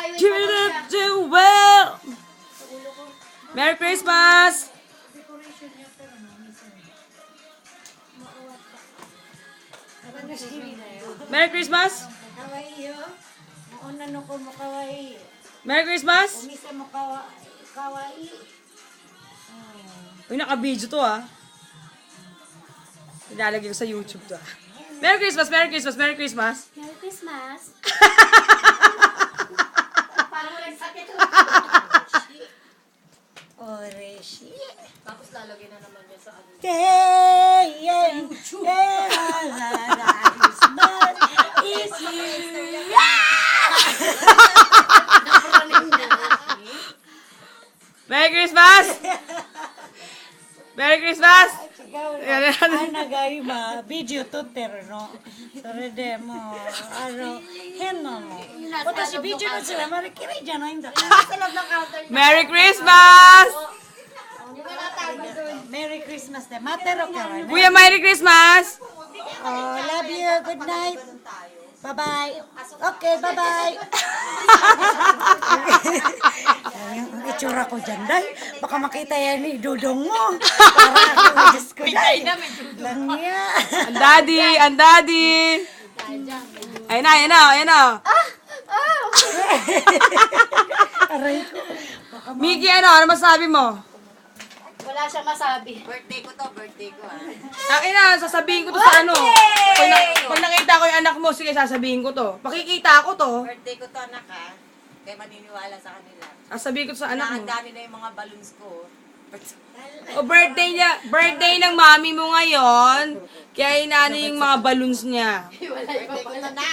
highway Give pa it daw up siya. to well. Merry Christmas! Decoration niya pero no, minsan. Mauwat pa. Merry Christmas! Kawaii yo. Mauna no ko mo kawaii. Merry Christmas! Umisa mo kawaii. Uy, naka-video to ah. Ilalagay ko sa YouTube to ah. Merry Christmas! Merry Christmas! Merry Christmas! Merry Christmas. Parang walang sakit. Oreshi. Tapos lalagay na naman niya sa ano. Christmas is here. Merry Christmas! Merry Christmas! Nagay ma video to no. Sorry mo. Henno mo. Watashi video no sila marikiri janai nda. Merry Christmas! Merry Christmas de. Matero ka na. Kuya, Merry Christmas! Oh, love you. Good night. Bye-bye. Okay, bye-bye. Ang itsura ko dyan, day. Baka makita yan ni Dudong mo. Para ako, Diyos ko, day. Lang niya. Ang daddy! Ang daddy! Ayun na, ayun na, ayun na. Aray ko. Miki, ano masabi mo? Wala siyang masabi. Birthday ko to, birthday ko ah. Ang ina, sasabihin ko to sa ano. Pag nakita ko yung anak mo, sige, sasabihin ko to. Pakikita ko to. Birthday ko to anak ha. Kaya maniniwala sa kanila. Sasabihin ko to sa anak mo. Nakahanda nila yung mga balloons ko. O birthday ng mami mo ngayon. Kaya inaano yung mga balloons niya. Birthday ko to na.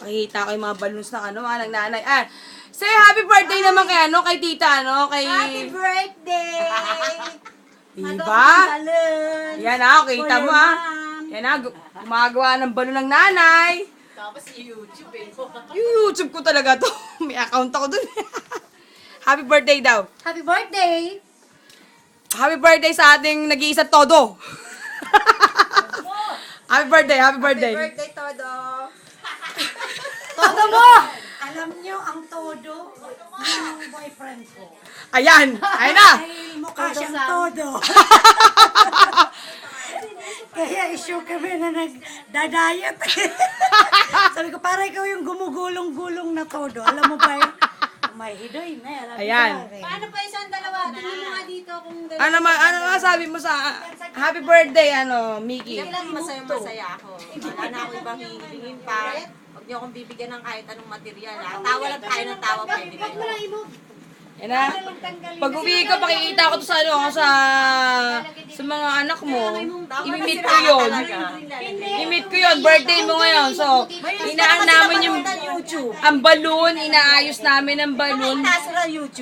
Pakikita ko yung mga balloons ng ano, ng nanay. Say happy birthday naman kay ano, kay tita, no? Kay... Happy birthday! Diba? Yan ah, kita mo ah. Yan ah, gumagawa ng balon ng nanay. Tapos YouTube eh. Yung YouTube ko talaga to. May account ako dun. Happy birthday daw. Happy birthday! Happy birthday sa ating nag-iisa todo. Happy birthday, happy birthday. Birthday todo. Todo mo! Alam niyo ang todo ng boyfriend ko. Ayan, ayun na. Dahil mukha siyang todo. Kaya issue kami na nagdadayat. Sabi ko, para ikaw yung gumugulong-gulong na todo. Alam mo ba yun? May hidoy na. Ayan. Paano pa isang dalawa? Tingnan mo nga dito kung Ano sabi mo sa happy birthday, ano, Mickey? Kaya lang masaya ako. Wala na ako ibang hihingin pa. Huwag niyo akong bibigyan ng kahit anong material ha. Tawa lang tayo ng tawa pwede Huwag mo lang kayo. i-move. Yan na. Pag uwi ka, pakikita ko to sa ano, sa mga anak mo. I-meet ko yun. I-meet ko yun. Birthday mo ngayon. So, inaan namin yung ang balloon. Inaayos namin ang balloon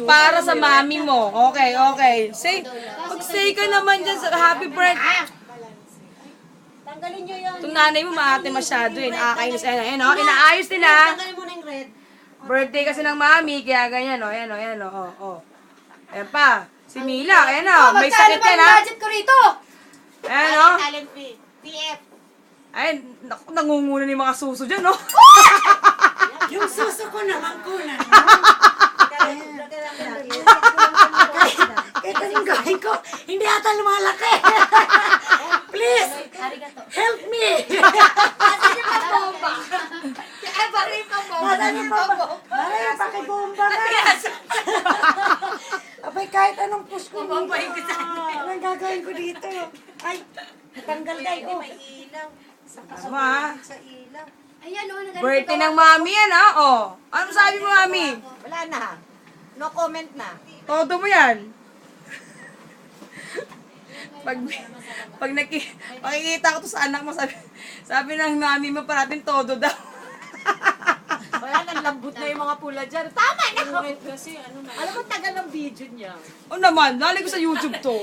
para sa mami mo. Okay, okay. Mag-say ka naman dyan sa happy birthday. Tanggalin niyo yun. Itong nanay mo maate masyado eh. Nakakainis. Ayan, oh. Inaayos din ha. Tanggalin mo na yung red. Birthday kasi ng mami, kaya ganyan, o. Ayan, o, ayan, o. Oh. Ayan pa. Si Mila, ayan, o. May sakit yan, ha. budget ko rito? Ayan, o. Talent fee. TF. Ayan, naku, nangunguna ni mga suso dyan, o. Yung suso ko naman kunan. Kahit anong gawin ko, hindi ata lumalaki. Please, help me. Ay, bari pa po. Marami pa ba? Marami pa kay bomba ka. Abay, kahit anong push ko dito. Anong gagawin ko dito? Ay, natanggal tayo. May ilaw. Ano, ha? Sa ilaw. Ayan, oh, nagalit Birthday ng mami yan, ha, o. Ano sabi mo, mami? Wala na. No comment na. Todo mo yan. Pakikita ko to sa anak mo, sabi ng mami mo parating todo daw. Wala nang lambot na yung mga pula dyan. Tama na! Kasi ano na. Alam mo, tagal ng video niya. O naman, nalagay ko sa YouTube to.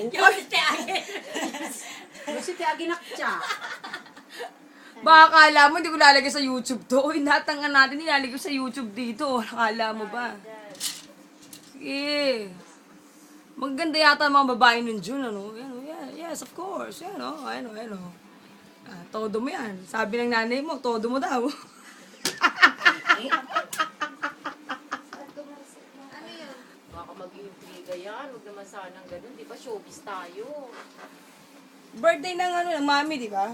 Kasi tiagi nakcha. Baka akala mo, hindi ko lalagay sa YouTube to. Inatangan natin, nilalagay ko sa YouTube dito. Akala mo ba? Sige. Maganda yata ang mga babae nun June, ano? Yan, yes, of course. Yan, o. Ano. Todo mo yan. Sabi ng nanay mo, todo mo daw. mag-iintriga yan. Huwag naman sanang ganun. Di ba showbiz tayo? Birthday ng ano, ng mami, di ba?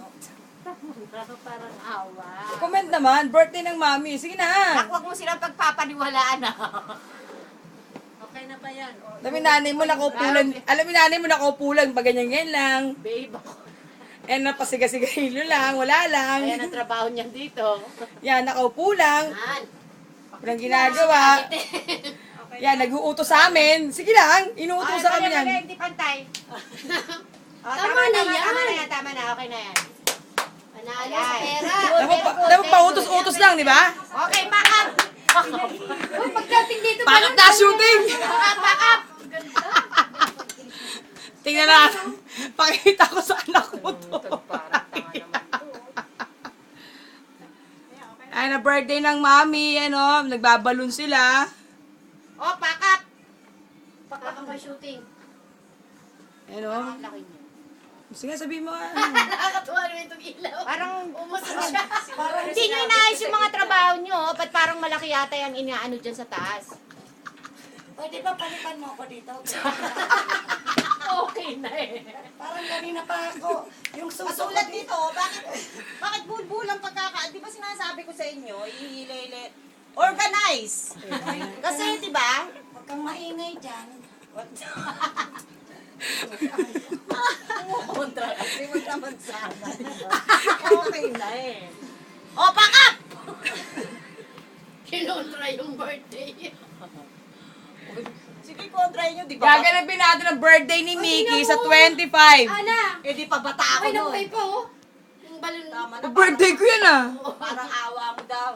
Parang awa. Comment naman, birthday ng mami. Sige na. Huwag mo silang pagpapaniwalaan Okay na ba yan? Alam mo nanay mo nakaupulan. Alam mo nanay mo nakaupulan. Pag ganyan lang. Babe ako. Eh, napasigasigahilo lang. Wala lang. Ayan ang trabaho niyan dito. Yan, nakaupo lang. Yan. Walang ginagawa. Yan, nag-uutos sa amin. Sige lang, inuutos sa kami yan. Hindi pantay. Tama na yan. Tama na. Okay na yan. Panalo sa pera. Dapat pa utos-utos lang, di ba? Okay, pakap! Uy, pagdating dito, Pakap na shooting! Pakap! Tingnan natin. Pakita ko sa anak ko to. Parang tanga naman to. Ay, na birthday ng mami, ano, nagbabalon sila. Oh, pakap! baka ka shooting. Ano? Laki niya. Sige, sabihin mo. Nakakatuwa naman itong ilaw. Parang, Umusok siya. hindi nyo inaayos yung mga trabaho nyo. Ba't parang malaki yata yung inaano dyan sa taas? Pwede ba palitan mo ako dito? Okay na eh. Parang kanina pa ako. Yung suso Katulad dito, bakit bulbulang pagkaka... Di ba sinasabi ko sa inyo, ihile-hile, organize. Kasi, di ba? Huwag kang maingay dyan. Kontra kasi wag naman sana. Okay na eh. O, pack up! Kinontra yung birthday. Sige, kontra nyo, di ba? Gaganapin natin ang birthday ni Mickey sa 25. Ana! Eh, di pa bata ako Okay na nun. okay pa oh. Yung balon. Tama na. Birthday ko yan ah. Parang awa mo daw.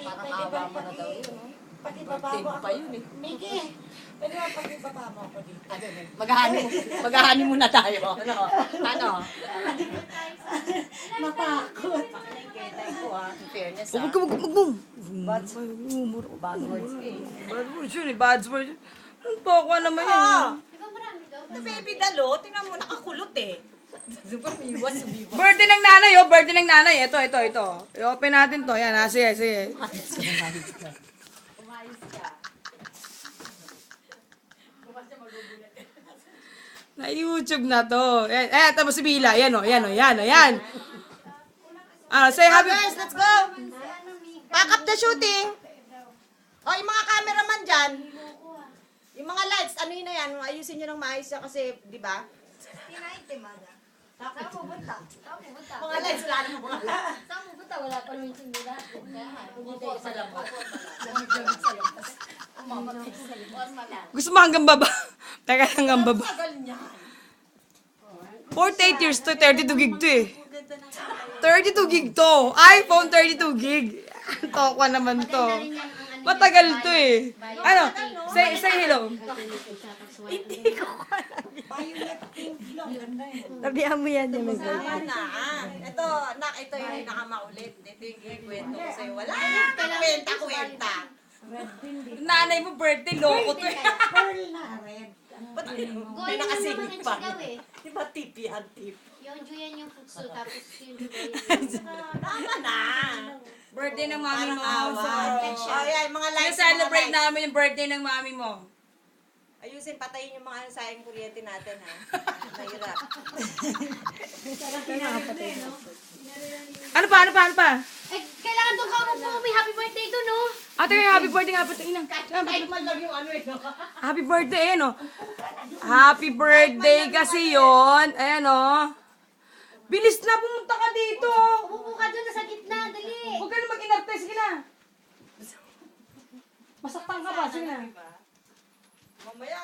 Parang awa mo na daw yun. Pati baba Birthday mo mo ako. pa yun eh. Miki, pwede ba pati baba mo ako dito? Maghahani muna tayo. Ano? Natakot. Nakikita ko ah. In fairness ah. Huwag. Bad words eh. Bad words yun eh, bad words. Ang tokwa naman yun. Ah! Di ba marami daw? Ito baby dalo, tingnan mo nakakulot eh. Iwas, umiwas. Birthday ng nanay, oh. Birthday ng nanay. Ito. I-open natin to. Yan, ah. Sige. Umayos ka. Na YouTube na to. Yan, tapos si Bila. Yan. Say happy. Guys, let's go! Pack up the shooting! O, yung mga cameraman dyan, yung mga lights, ano yun na yan, ayusin nyo ng maayos yan kasi, di ba? Saan pupunta? Mga lights, wala naman mga lights. Saan pupunta? Wala pa naman yung nila. Pupunta sa labas. Gusto mo hanggang baba? Teka, hanggang baba. Tagal niyan. 48 years to, 32 gig to eh. 32 gig to. iPhone 32 gig. Tokwa naman to. Matagal to eh. Ano? Say hello. Tabihan mo yan. Tama na. Ito, nak, ito yung nakamaulit. Ito yung kikwento ko sa'yo. Wala kwenta. Nanay mo birthday, loko to eh. Pearl na red. Ba't Gold may naman nakasingit ang pa? sigaw eh. Di ba tip yan, tip? Yung Julian yung putso, tapos yung Tama na. Birthday ng mami Parang mo. awa. Oh, yan, mga lights. Celebrate mga lights. namin yung birthday ng mami mo. Ayusin, patayin yung mga sayang kuryente natin, ha? Nahirap. Ano pa? Eh, kailangan doon ka mo may happy birthday doon, no? Ate, happy birthday nga po. Inang. Kahit man lang yung ano eh, no? Happy birthday, no? Happy birthday kasi yon. Ayan, oh. Bilis na, pumunta ka dito. Umupo ka doon sa gitna, dali. Huwag ka na mag-inarte. Sige na. Masaktan ka ba? Sige na. Mamaya,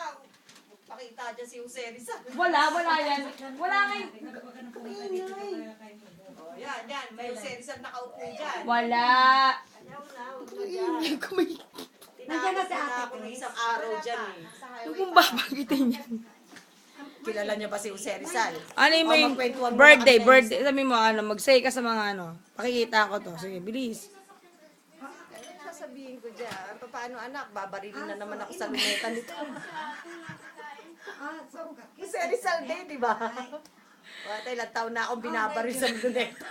pakita dyan si Jose Rizal. Wala yan. Wala ngayon. Oh, yan. May Jose Rizal nakaupo dyan. Wala. Ayaw na, huwag ka dyan. Nandiyan na si Tinapos Ate ako ng Chris. isang araw dyan eh. Huwag mong babagitin yan. Kilala niya ba si Jose Rizal? Ano yung may magkwentuhan mo birthday? na kasi. Birthday. Sabi mo, mag-say ka sa mga ano. Pakikita ko to. Sige, bilis. Sasabihin ko dyan, paano anak, babarilin na naman ako sa luneta nito. Jose Rizal din, di ba? Wala tayo, ilang taon na akong binabaril sa luneta.